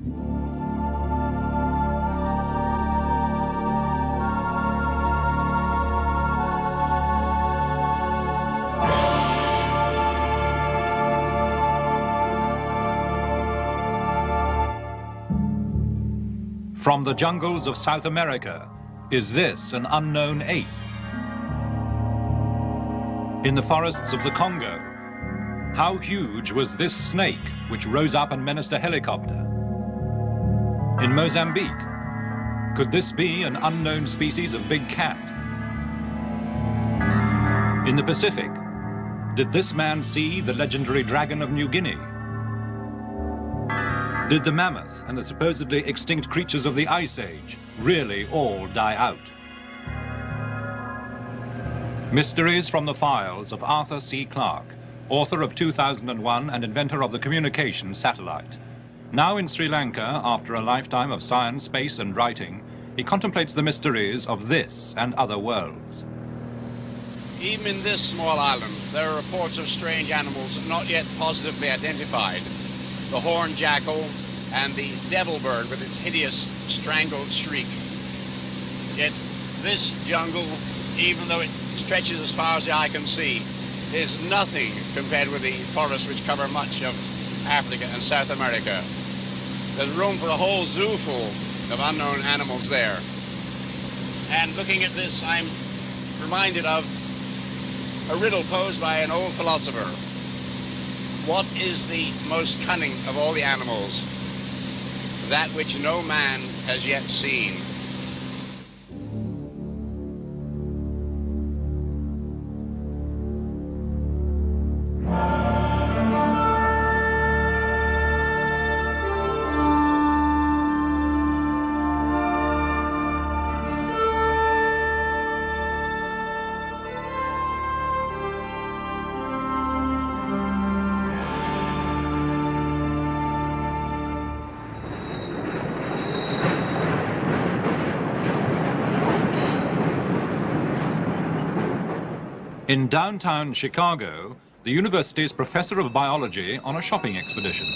From the jungles of South America, is this an unknown ape? In the forests of the Congo, how huge was this snake which rose up and menaced a helicopter? In Mozambique, could this be an unknown species of big cat? In the Pacific, did this man see the legendary dragon of New Guinea? Did the mammoth and the supposedly extinct creatures of the Ice Age really all die out? Mysteries from the Files of Arthur C. Clarke, author of 2001 and inventor of the communication satellite. Now in Sri Lanka, after a lifetime of science, space, and writing, he contemplates the mysteries of this and other worlds. Even in this small island, there are reports of strange animals not yet positively identified. The horned jackal and the devil bird with its hideous strangled shriek. Yet this jungle, even though it stretches as far as the eye can see, is nothing compared with the forests which cover much of Africa and South America. There's room for a whole zoo full of unknown animals there. And looking at this, I'm reminded of a riddle posed by an old philosopher. What is the most cunning of all the animals? That which no man has yet seen. In downtown Chicago, the university's professor of biology on a shopping expedition.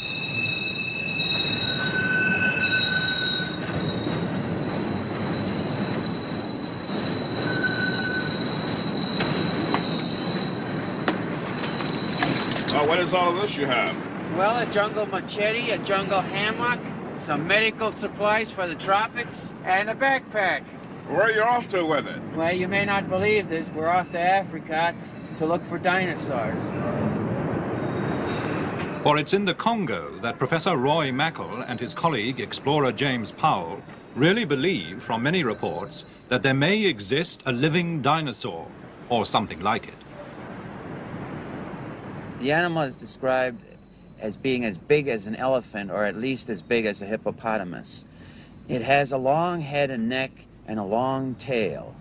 What is all of this you have? Well, a jungle machete, a jungle hammock, some medical supplies for the tropics, and a backpack. Where are you off to with it? Well, you may not believe this. We're off to Africa to look for dinosaurs. For it's in the Congo that Professor Roy Mackal and his colleague, explorer James Powell, really believe, from many reports, that there may exist a living dinosaur, or something like it. The animal is described as being as big as an elephant, or at least as big as a hippopotamus. It has a long head and neck and a long tail.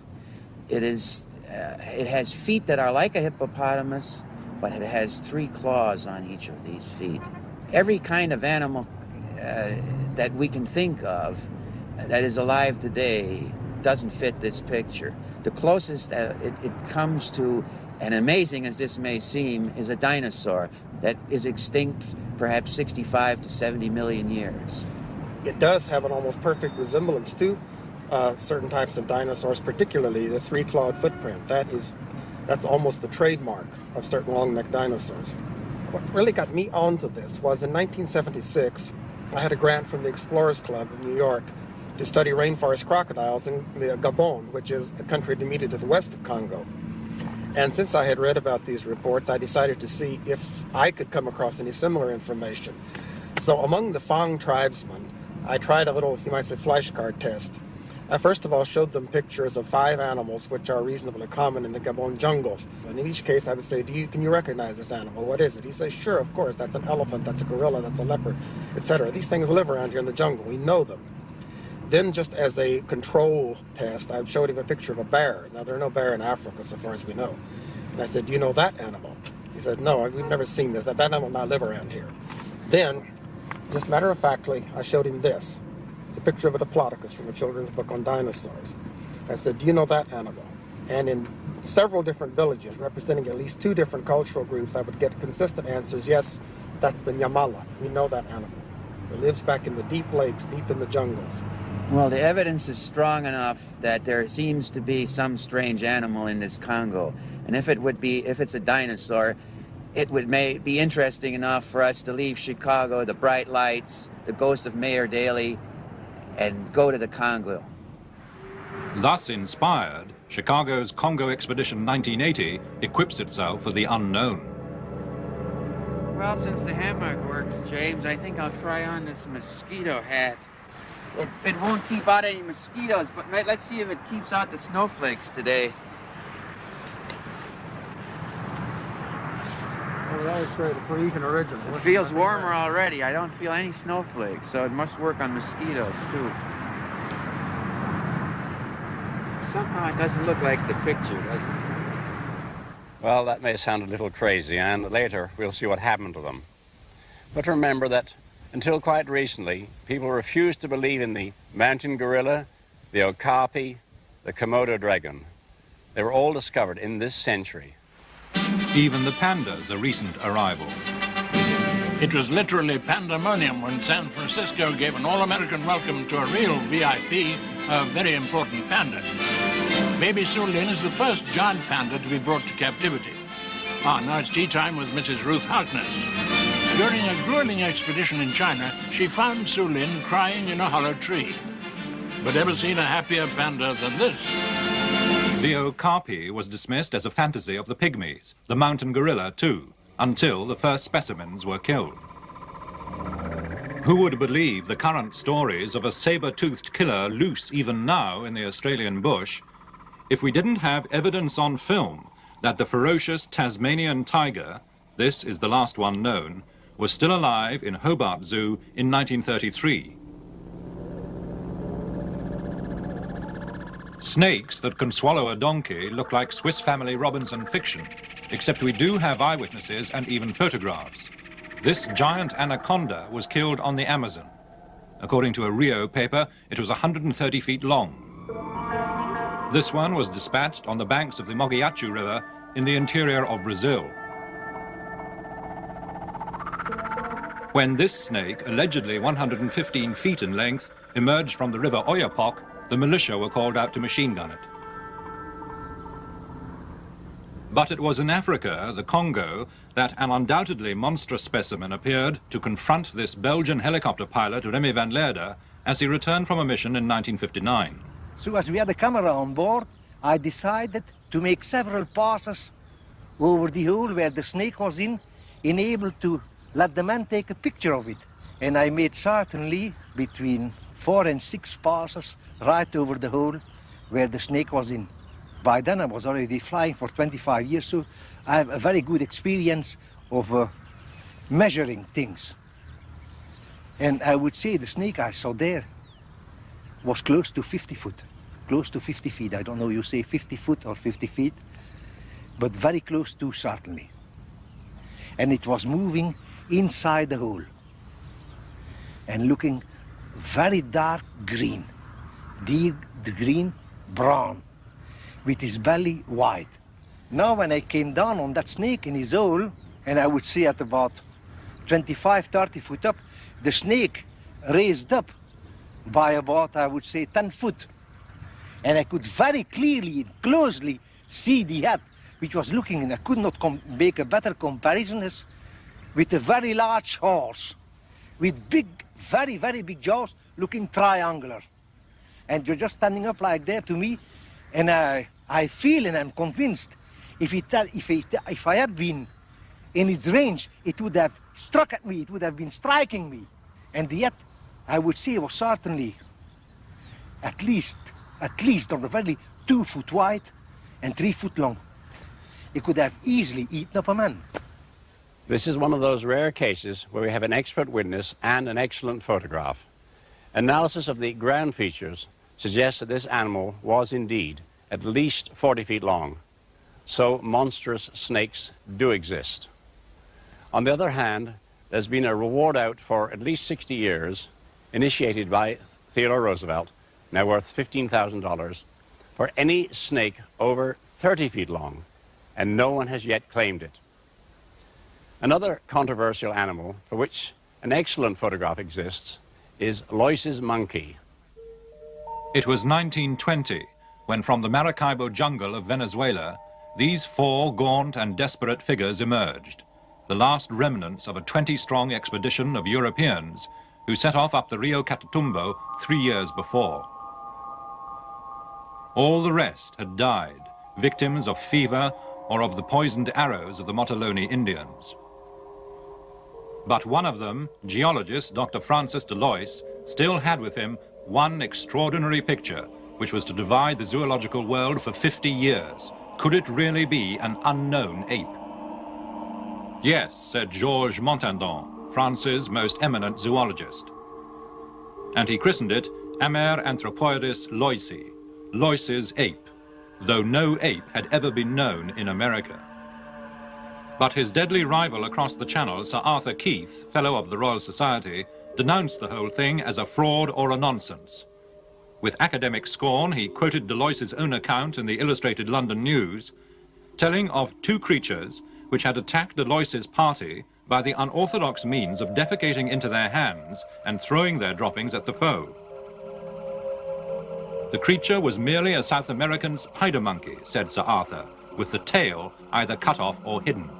It has feet that are like a hippopotamus, but it has 3 claws on each of these feet. Every kind of animal that we can think of that is alive today doesn't fit this picture. The closest it comes to, and amazing as this may seem, is a dinosaur that is extinct perhaps 65 to 70 million years. It does have an almost perfect resemblance to certain types of dinosaurs, particularly the 3-clawed footprint. That's almost the trademark of certain long-necked dinosaurs. What really got me onto this was in 1976, I had a grant from the Explorers Club in New York to study rainforest crocodiles in the Gabon, which is a country immediately to the west of Congo. And since I had read about these reports, I decided to see if I could come across any similar information. So among the Fang tribesmen, I tried a little, you might say, flashcard test. I first of all showed them pictures of 5 animals which are reasonably common in the Gabon jungles. And in each case I would say, can you recognize this animal? What is it? He says, sure, of course, that's an elephant, that's a gorilla, that's a leopard, etc. These things live around here in the jungle. We know them. Then just as a control test, I showed him a picture of a bear. Now there are no bear in Africa so far as we know. And I said, do you know that animal? He said, no, we've never seen this. That animal will not live around here. Then, just matter-of-factly, I showed him this. It's a picture of a diplodocus from a children's book on dinosaurs. I said, do you know that animal? And in several different villages, representing at least 2 different cultural groups, I would get consistent answers, yes, that's the Nyamala. We know that animal. It lives back in the deep lakes, deep in the jungles. Well, the evidence is strong enough that there seems to be some strange animal in this Congo. And if it's a dinosaur, it would be interesting enough for us to leave Chicago, the bright lights, the ghost of Mayor Daley, and go to the Congo. Thus inspired, Chicago's Congo Expedition 1980 equips itself for the unknown. Well, since the hammock works, James, I think I'll try on this mosquito hat. It won't keep out any mosquitoes, but let's see if it keeps out the snowflakes today. Oh, that was great, a Parisian original. It feels warmer already. I don't feel any snowflakes, so it must work on mosquitoes, too. Somehow it doesn't look like the picture, does it? Well, that may sound a little crazy, and later we'll see what happened to them. But remember that until quite recently, people refused to believe in the mountain gorilla, the okapi, the Komodo dragon. They were all discovered in this century. Even the panda's a recent arrival. It was literally pandemonium when San Francisco gave an all-American welcome to a real VIP, a very important panda. Baby Sulin is the first giant panda to be brought to captivity. Now it's tea time with Mrs. Ruth Harkness. During a grueling expedition in China, she found Sulin crying in a hollow tree. But ever seen a happier panda than this? The okapi was dismissed as a fantasy of the pygmies, the mountain gorilla too, until the first specimens were killed. Who would believe the current stories of a saber-toothed killer loose even now in the Australian bush if we didn't have evidence on film that the ferocious Tasmanian tiger, this is the last one known, was still alive in Hobart Zoo in 1933. Snakes that can swallow a donkey look like Swiss Family Robinson fiction, except we do have eyewitnesses and even photographs. This giant anaconda was killed on the Amazon. According to a Rio paper, it was 130 feet long. This one was dispatched on the banks of the Mogiachu River in the interior of Brazil. When this snake, allegedly 115 feet in length, emerged from the river Oyapock, the militia were called out to machine gun it. But it was in Africa, the Congo, that an undoubtedly monstrous specimen appeared to confront this Belgian helicopter pilot, Remy van Leerde, as he returned from a mission in 1959. So as we had a camera on board, I decided to make several passes over the hole where the snake was in able to let the man take a picture of it. And I made certainly between 4 and 6 passes right over the hole where the snake was in. By then I was already flying for 25 years, so I have a very good experience of measuring things. And I would say the snake I saw there was close to 50 foot, close to 50 feet. I don't know, you say 50 foot or 50 feet, but very close to certainly. And it was moving inside the hole and looking very dark green, deep green, brown, with his belly white. Now when I came down on that snake in his hole, and I would say at about 25, 30 foot up, the snake raised up by about, I would say, 10 foot. And I could very clearly and closely see the head, which was looking, and I could not make a better comparison, as with a very large horse, with big, very, very big jaws, looking triangular. And you're just standing up like there to me, and I feel and I'm convinced if I had been in its range, it would have struck at me, it would have been striking me. And yet, I would say it was certainly at least on the very 2 foot wide and 3 foot long. It could have easily eaten up a man. This is one of those rare cases where we have an expert witness and an excellent photograph. Analysis of the ground features suggests that this animal was indeed at least 40 feet long. So monstrous snakes do exist. On the other hand, there's been a reward out for at least 60 years, initiated by Theodore Roosevelt, now worth $15,000, for any snake over 30 feet long, and no one has yet claimed it. Another controversial animal for which an excellent photograph exists, is Lois's monkey. It was 1920 when from the Maracaibo jungle of Venezuela, these four gaunt and desperate figures emerged, the last remnants of a 20-strong expedition of Europeans who set off up the Rio Catatumbo 3 years before. All the rest had died, victims of fever or of the poisoned arrows of the Motilone Indians. But one of them, geologist Dr. Francis de Lois, still had with him one extraordinary picture, which was to divide the zoological world for 50 years. Could it really be an unknown ape? Yes, said Georges Montandon, France's most eminent zoologist. And he christened it Amer Anthropoidis loisi, Lois's ape, though no ape had ever been known in America. But his deadly rival across the channel, Sir Arthur Keith, Fellow of the Royal Society, denounced the whole thing as a fraud or a nonsense. With academic scorn, he quoted de Lois's own account in the Illustrated London News, telling of two creatures which had attacked de Lois's party by the unorthodox means of defecating into their hands and throwing their droppings at the foe. The creature was merely a South American spider monkey, said Sir Arthur, with the tail either cut off or hidden.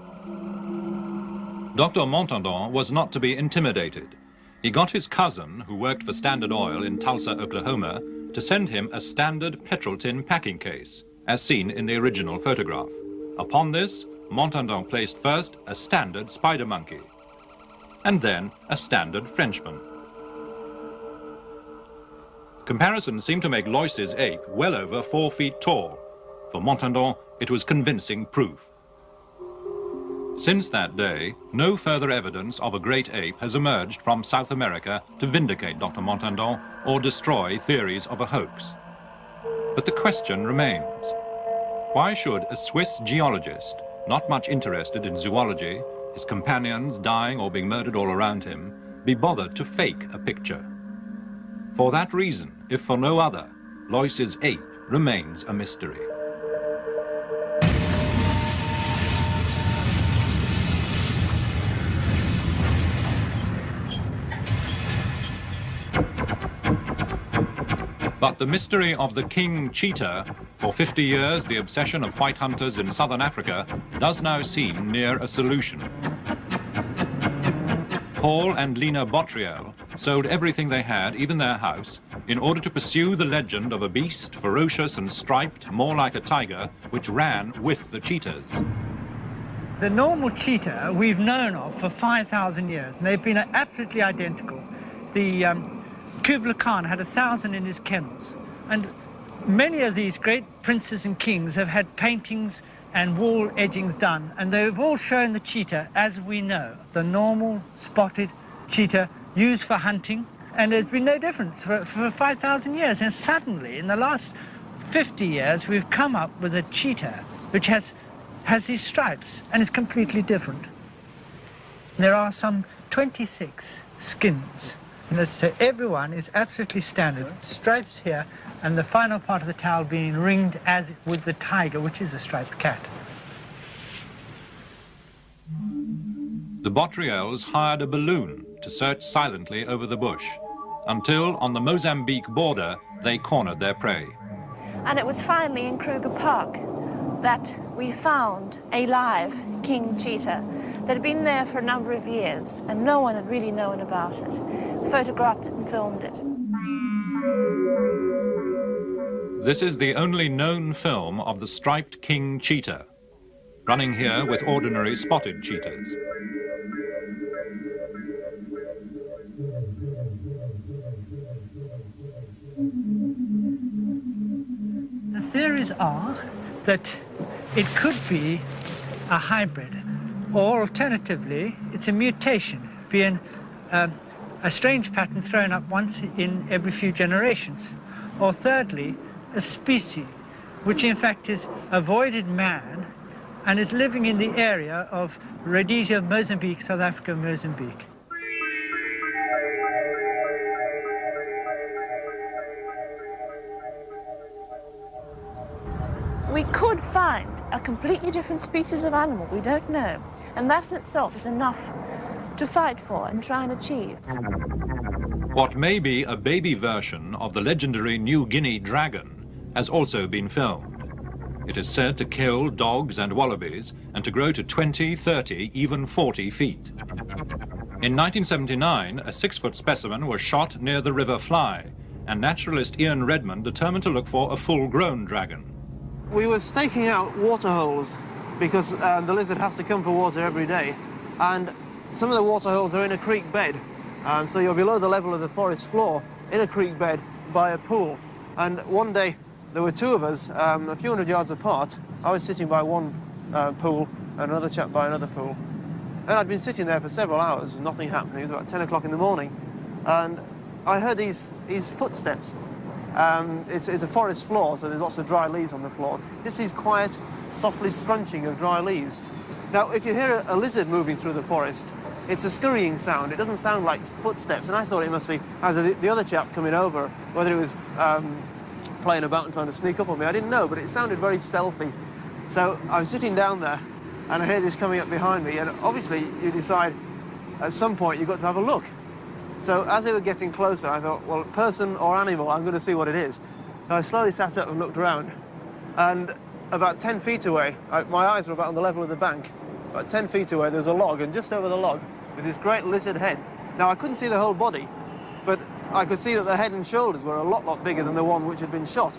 Dr. Montandon was not to be intimidated. He got his cousin, who worked for Standard Oil in Tulsa, Oklahoma, to send him a standard petrol tin packing case, as seen in the original photograph. Upon this, Montandon placed first a standard spider monkey, and then a standard Frenchman. Comparisons seemed to make Lois's ape well over 4 feet tall. For Montandon, it was convincing proof. Since that day, no further evidence of a great ape has emerged from South America to vindicate Dr. Montandon or destroy theories of a hoax. But the question remains, why should a Swiss geologist, not much interested in zoology, his companions dying or being murdered all around him, be bothered to fake a picture? For that reason, if for no other, Lois's ape remains a mystery. But the mystery of the king cheetah, for 50 years the obsession of white hunters in southern Africa, does now seem near a solution. Paul and Lena Bottriel sold everything they had, even their house, in order to pursue the legend of a beast, ferocious and striped, more like a tiger, which ran with the cheetahs. The normal cheetah we've known of for 5,000 years, and they've been absolutely identical. The Kubla Khan had 1,000 in his kennels, and many of these great princes and kings have had paintings and wall edgings done, and they've all shown the cheetah as we know, the normal spotted cheetah used for hunting, and there's been no difference for 5,000 years. And suddenly, in the last 50 years, we've come up with a cheetah which has these stripes and is completely different. There are some 26 skins. And as I say, everyone is absolutely standard. Stripes here, and the final part of the tail being ringed as with the tiger, which is a striped cat. The Bottriels hired a balloon to search silently over the bush, until on the Mozambique border, they cornered their prey. And it was finally in Kruger Park that we found a live king cheetah that had been there for a number of years, and no one had really known about it. Photographed it and filmed it. This is the only known film of the striped king cheetah, running here with ordinary spotted cheetahs. The theories are that it could be a hybrid, or alternatively, it's a mutation, being a strange pattern thrown up once in every few generations. Or thirdly, a species, which in fact is avoided man and is living in the area of Rhodesia, Mozambique, South Africa, Mozambique. We could find a completely different species of animal, we don't know. And that in itself is enough to fight for and try and achieve. What may be a baby version of the legendary New Guinea dragon has also been filmed. It is said to kill dogs and wallabies and to grow to 20, 30, even 40 feet. In 1979, a 6-foot specimen was shot near the River Fly, and naturalist Ian Redmond determined to look for a full-grown dragon. We were staking out water holes because the lizard has to come for water every day, and some of the water holes are in a creek bed, so you're below the level of the forest floor in a creek bed by a pool. And one day there were two of us a few hundred yards apart. I was sitting by one pool and another chap by another pool, and I'd been sitting there for several hours and nothing happened. It was about 10 o'clock in the morning, and I heard these footsteps. It's a forest floor, so there's lots of dry leaves on the floor. Just these quiet, softly scrunching of dry leaves. Now, if you hear a lizard moving through the forest, it's a scurrying sound. It doesn't sound like footsteps, and I thought it must be either the other chap coming over, whether it was playing about and trying to sneak up on me. I didn't know, but it sounded very stealthy. So I'm sitting down there, and I hear this coming up behind me, and obviously you decide at some point you've got to have a look. So as they were getting closer, I thought, well, person or animal, I'm going to see what it is. So I slowly sat up and looked around, and about 10 feet away, my eyes were about on the level of the bank, about 10 feet away there was a log, and just over the log was this great lizard head. Now I couldn't see the whole body, but I could see that the head and shoulders were a lot bigger than the one which had been shot.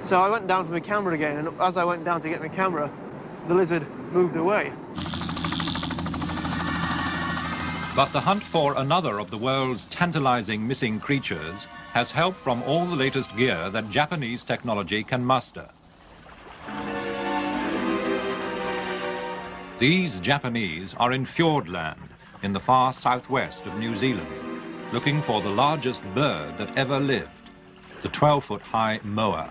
So I went down for my camera again, and as I went down to get my camera, the lizard moved away. But the hunt for another of the world's tantalizing missing creatures has help from all the latest gear that Japanese technology can muster. These Japanese are in Fiordland, in the far southwest of New Zealand, looking for the largest bird that ever lived, the 12-foot-high moa.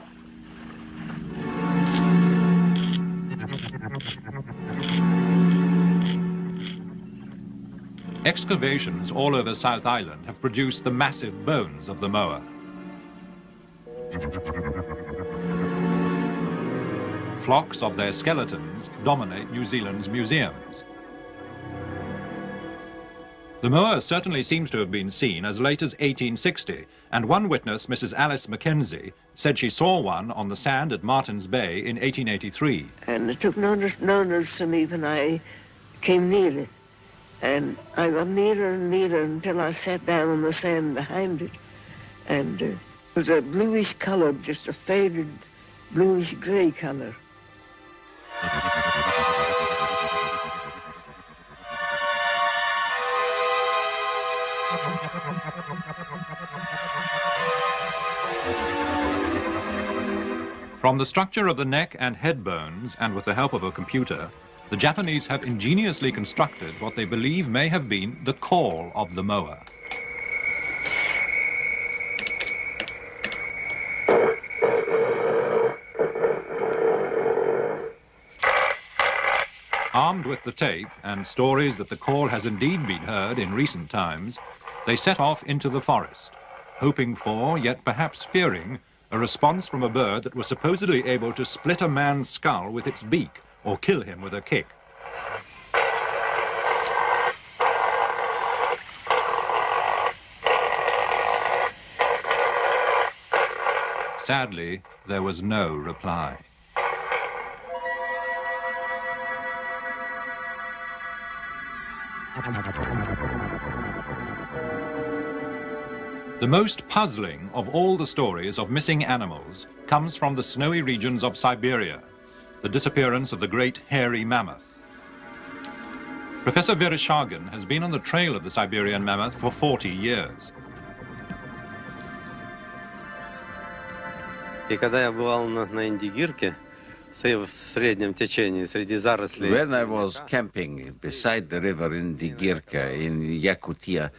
Excavations all over South Island have produced the massive bones of the moa. Flocks of their skeletons dominate New Zealand's museums. The moa certainly seems to have been seen as late as 1860, and one witness, Mrs. Alice Mackenzie, said she saw one on the sand at Martin's Bay in 1883. And it took no notice of me when I came near it. And I got nearer and nearer until I sat down on the sand behind it. And it was a bluish color, just a faded bluish gray color. From the structure of the neck and head bones, and with the help of a computer, the Japanese have ingeniously constructed what they believe may have been the call of the moa. Armed with the tape and stories that the call has indeed been heard in recent times, they set off into the forest, hoping for, yet perhaps fearing, a response from a bird that was supposedly able to split a man's skull with its beak or kill him with a kick. Sadly, there was no reply. The most puzzling of all the stories of missing animals comes from the snowy regions of Siberia, the disappearance of the great hairy mammoth. Professor Vereshchagin has been on the trail of the Siberian mammoth for 40 years. И когда я бывал на Индигирке, в среднем течении, среди зарослей... When I was camping beside the river in Digirka in Yakutia,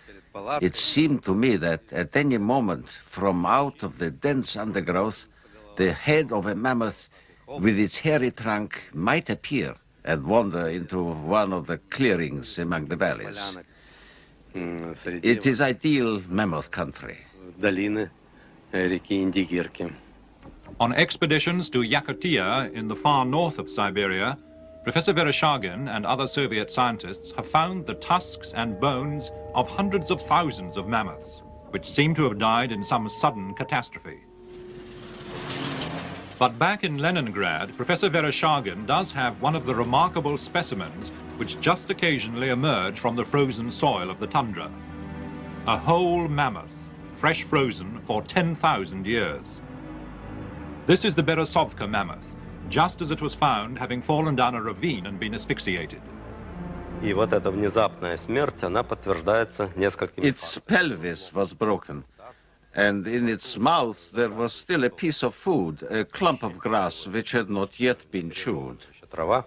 it seemed to me that at any moment from out of the dense undergrowth, the head of a mammoth with its hairy trunk might appear and wander into one of the clearings among the valleys. It is ideal mammoth country. Долины реки Индигирки. On expeditions to Yakutia in the far north of Siberia, Professor Vereshchagin and other Soviet scientists have found the tusks and bones of hundreds of thousands of mammoths, which seem to have died in some sudden catastrophe. But back in Leningrad, Professor Vereshchagin does have one of the remarkable specimens which just occasionally emerge from the frozen soil of the tundra. A whole mammoth, fresh frozen for 10,000 years. This is the Berezovka mammoth, just as it was found having fallen down a ravine and been asphyxiated. И вот эта внезапная смерть, она подтверждается несколькими Its pelvis was broken, and in its mouth there was still a piece of food, a clump of grass which had not yet been chewed. трава.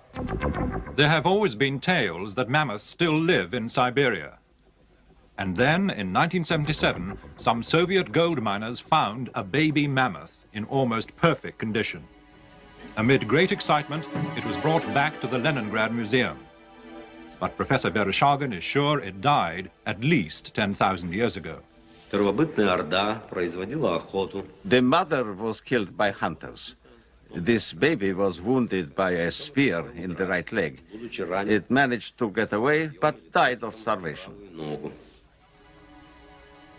There have always been tales that mammoths still live in Siberia. And then, in 1977, some Soviet gold miners found a baby mammoth in almost perfect condition. Amid great excitement, it was brought back to the Leningrad Museum. But Professor Vereshchagin is sure it died at least 10,000 years ago. Первобытная орда производила охоту. The mother was killed by hunters. This baby was wounded by a spear in the right leg. It managed to get away, but died of starvation.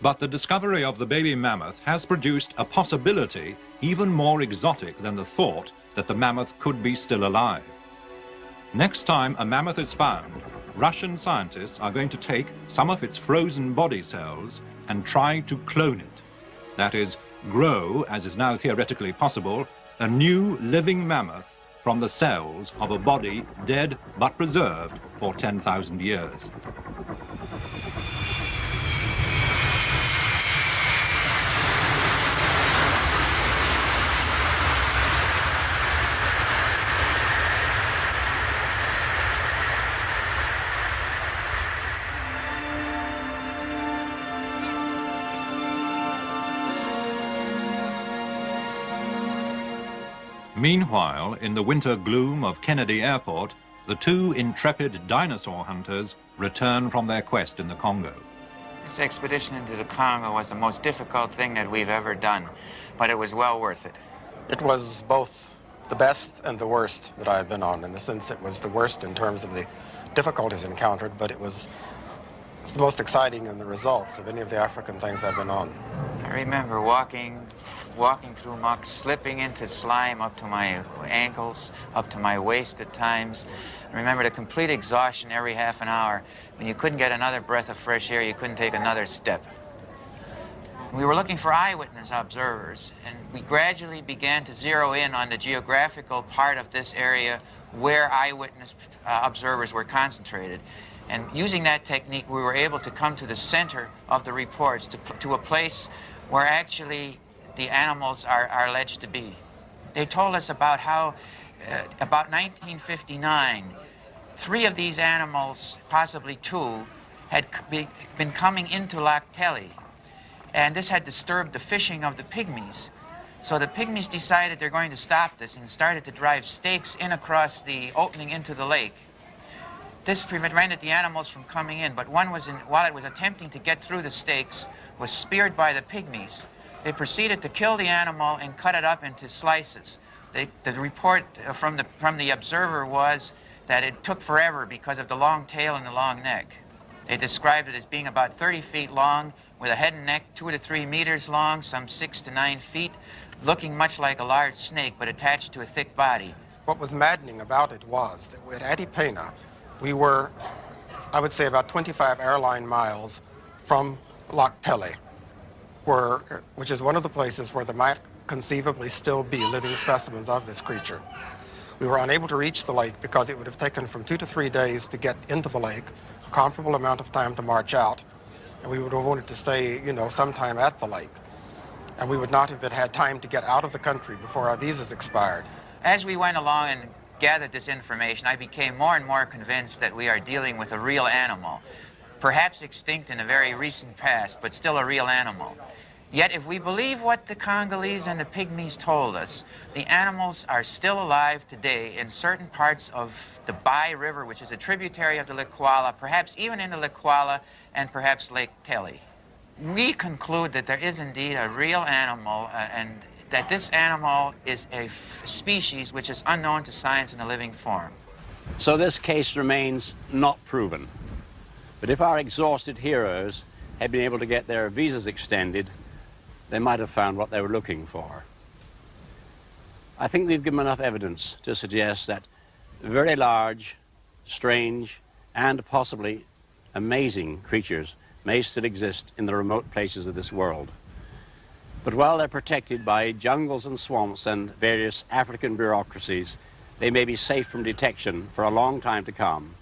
But the discovery of the baby mammoth has produced a possibility even more exotic than the thought that the mammoth could be still alive. Next time a mammoth is found, Russian scientists are going to take some of its frozen body cells and try to clone it. That is, grow, as is now theoretically possible, a new living mammoth from the cells of a body dead but preserved for 10,000 years. Meanwhile, in the winter gloom of Kennedy Airport, the two intrepid dinosaur hunters return from their quest in the Congo. This expedition into the Congo was the most difficult thing that we've ever done, but it was well worth it. It was both the best and the worst that I've been on. In the sense, it was the worst in terms of the difficulties encountered, but it's the most exciting in the results of any of the African things I've been on. I remember walking through muck, slipping into slime up to my ankles, up to my waist at times. I remember the complete exhaustion every half an hour. When you couldn't get another breath of fresh air, you couldn't take another step. We were looking for eyewitness observers, and we gradually began to zero in on the geographical part of this area where eyewitness observers were concentrated. And using that technique, we were able to come to the center of the reports, to a place where actually the animals are alleged to be. They told us about how, about 1959, 3 of these animals, possibly 2, had been coming into Clarke, and this had disturbed the fishing of the pygmies. So the pygmies decided they're going to stop this and started to drive stakes in across the opening into the lake. This prevented the animals from coming in, but one was while it was attempting to get through the stakes, was speared by the pygmies. They proceeded to kill the animal and cut it up into slices. The report from the observer was that it took forever because of the long tail and the long neck. They described it as being about 30 feet long, with a head and neck 2 to 3 meters long, some 6 to 9 feet, looking much like a large snake, but attached to a thick body. What was maddening about it was that at Adipena, we were, I would say, about 25 airline miles from Clarke, which is one of the places where there might conceivably still be living specimens of this creature. We were unable to reach the lake because it would have taken from 2 to 3 days to get into the lake, a comparable amount of time to march out, and we would have wanted to stay, sometime at the lake. And we would not have had time to get out of the country before our visas expired. As we went along and gathered this information, I became more and more convinced that we are dealing with a real animal, perhaps extinct in a very recent past, but still a real animal. Yet if we believe what the Congolese and the pygmies told us, the animals are still alive today in certain parts of the Bai River, which is a tributary of the Likwala, perhaps even in the Likwala and perhaps Lake Tele. We conclude that there is indeed a real animal and that this animal is a species which is unknown to science in a living form. So this case remains not proven. But if our exhausted heroes had been able to get their visas extended, they might have found what they were looking for. I think we've given enough evidence to suggest that very large, strange, and possibly amazing creatures may still exist in the remote places of this world. But while they're protected by jungles and swamps and various African bureaucracies, they may be safe from detection for a long time to come.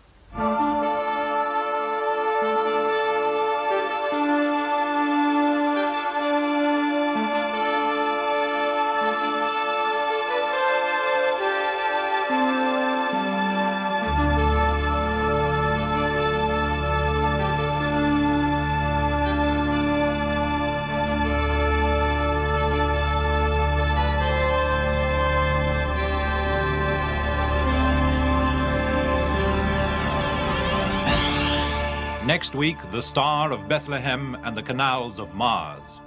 Next week, the Star of Bethlehem and the Canals of Mars.